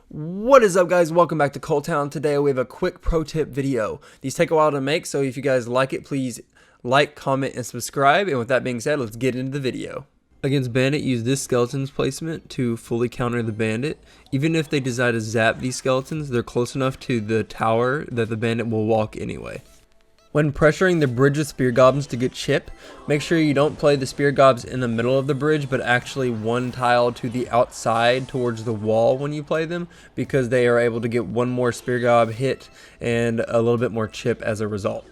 What is up, guys? Welcome back to Coltown. Today we have a quick pro tip video. These take a while to make, so if you guys like it, please like, comment, and subscribe. And with that being said, let's get into the video. Against Bandit, use this skeleton's placement to fully counter the Bandit. Even if they decide to zap these skeletons, they're close enough to the tower that the Bandit will walk anyway. When pressuring the bridge with spear goblins to get chip, make sure you don't play the spear gobs in the middle of the bridge, but actually one tile to the outside towards the wall when you play them, because they are able to get one more spear gob hit and a little bit more chip as a result.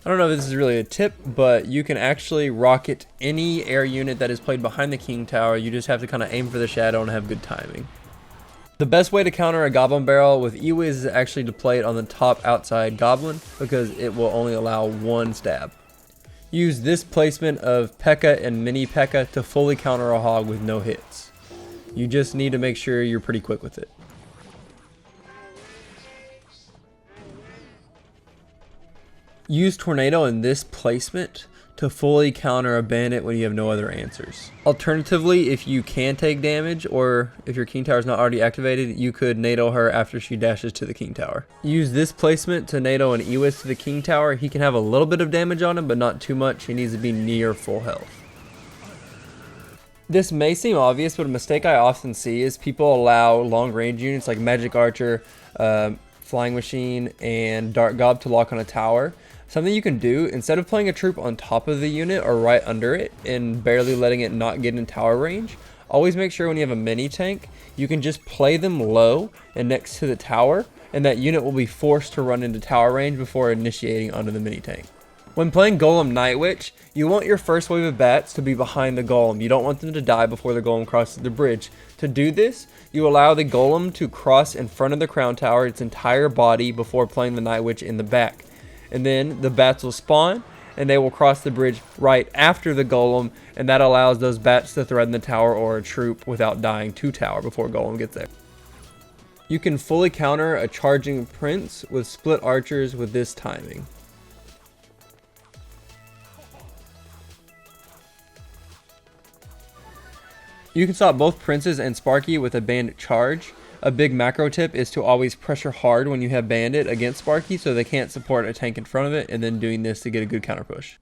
I don't know if this is really a tip, but you can actually rocket any air unit that is played behind the king tower. You just have to kind of aim for the shadow and have good timing. The best way to counter a goblin barrel with E-Wiz is actually to play it on the top outside goblin, because it will only allow one stab. Use this placement of P.E.K.K.A. and Mini P.E.K.K.A. to fully counter a hog with no hits. You just need to make sure you're pretty quick with it. Use Tornado in this placement to fully counter a bandit when you have no other answers. Alternatively, if you can take damage, or if your king tower is not already activated, you could nado her after she dashes to the king tower. Use this placement to nado an E-Wiz to the king tower. He can have a little bit of damage on him, but not too much. He needs to be near full health. This may seem obvious, but a mistake I often see is people allow long range units like Magic Archer, Flying Machine, and Dart Gob to lock on a tower. Something you can do, instead of playing a troop on top of the unit or right under it and barely letting it not get in tower range, always make sure when you have a mini tank, you can just play them low and next to the tower, and that unit will be forced to run into tower range before initiating onto the mini tank. When playing Golem Night Witch, you want your first wave of bats to be behind the golem. You don't want them to die before the golem crosses the bridge. To do this, you allow the golem to cross in front of the crown tower its entire body before playing the Night Witch in the back. And then the bats will spawn and they will cross the bridge right after the golem, and that allows those bats to threaten the tower or a troop without dying to tower before golem gets there. You can fully counter a charging prince with split archers with this timing. You can stop both princes and Sparky with a bandit charge. A big macro tip is to always pressure hard when you have bandit against Sparky so they can't support a tank in front of it, and then doing this to get a good counter push.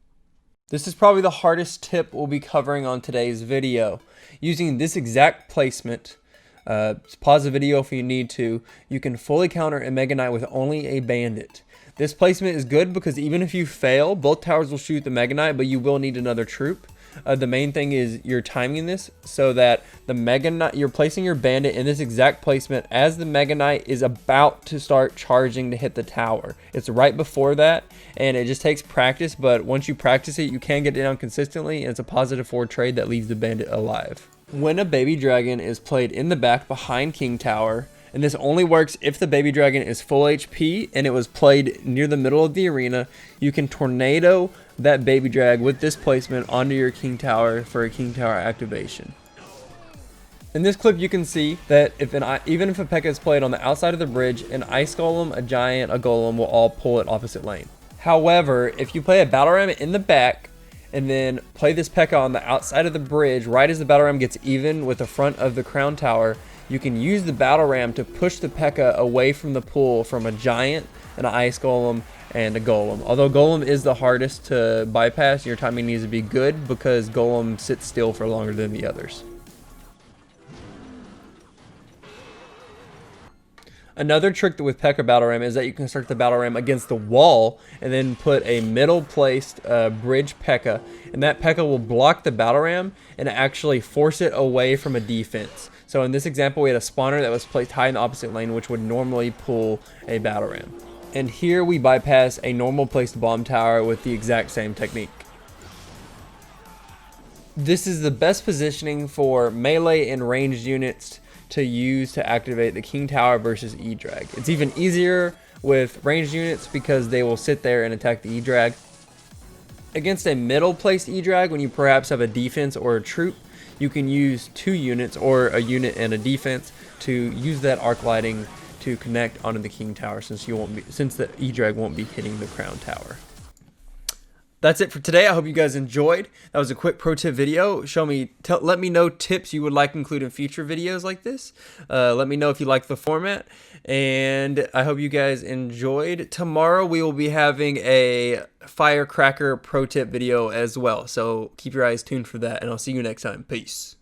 This is probably the hardest tip we'll be covering on today's video. Using this exact placement, pause the video if you need to, you can fully counter a Mega Knight with only a bandit. This placement is good because even if you fail, both towers will shoot the Mega Knight, but you will need another troop. The main thing is you're timing this so that the Mega Knight, you're placing your bandit in this exact placement as the Mega Knight is about to start charging to hit the tower. It's right before that, and it just takes practice, but once you practice it, you can get it down consistently, and it's a positive forward trade that leaves the bandit alive. When a baby dragon is played in the back behind King Tower, and this only works if the baby dragon is full HP and it was played near the middle of the arena, you can tornado that baby drag with this placement onto your king tower for a king tower activation. In this clip you can see that even if a P.E.K.K.A. is played on the outside of the bridge, an ice golem, a giant, a golem will all pull it opposite lane. However, if you play a battle ram in the back and then play this P.E.K.K.A. on the outside of the bridge right as the battle ram gets even with the front of the crown tower, you can use the battle ram to push the P.E.K.K.A. away from the pool from a giant, an ice golem, and a golem. Although golem is the hardest to bypass, your timing needs to be good because golem sits still for longer than the others. Another trick with P.E.K.K.A. battle ram is that you can start the battle ram against the wall and then put a middle placed bridge P.E.K.K.A. and that P.E.K.K.A. will block the battle ram and actually force it away from a defense. So in this example, we had a spawner that was placed high in the opposite lane, which would normally pull a battle ram. And here we bypass a normal placed bomb tower with the exact same technique. This is the best positioning for melee and ranged units to use to activate the king tower versus E-Drag. It's even easier with ranged units because they will sit there and attack the E-Drag. Against a middle placed E-Drag, when you perhaps have a defense or a troop, you can use two units or a unit and a defense to use that arc lighting to connect onto the king tower, since the E-Drag won't be hitting the crown tower. That's it for today. I hope you guys enjoyed. That was a quick pro tip video. Let me know tips you would like included in future videos like this. Let me know if you like the format, and I hope you guys enjoyed. Tomorrow we will be having a firecracker pro tip video as well, so keep your eyes tuned for that, and I'll see you next time. Peace.